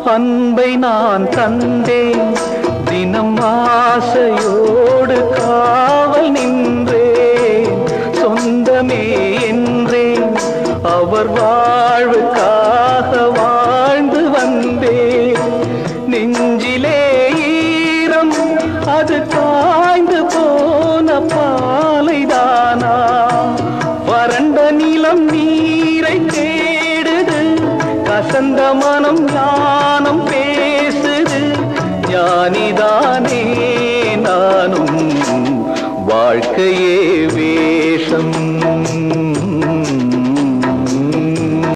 அன்பை நான் தந்தேன் தினம் ஆசையோடு காவல் நின்றேன் சொந்தமே என்றேன் அவர் வாழ்வுக்காக வாழ்ந்து வந்தேன் நெஞ்சிலே ஈரம் அது காய்ந்து போன பாலைதானா வறண்ட நிலம் நீரை தேடுது கசந்த மனம் ஞானம் பேசுது ஞானிதானே நானும் வாழ்க்கையே வேஷம்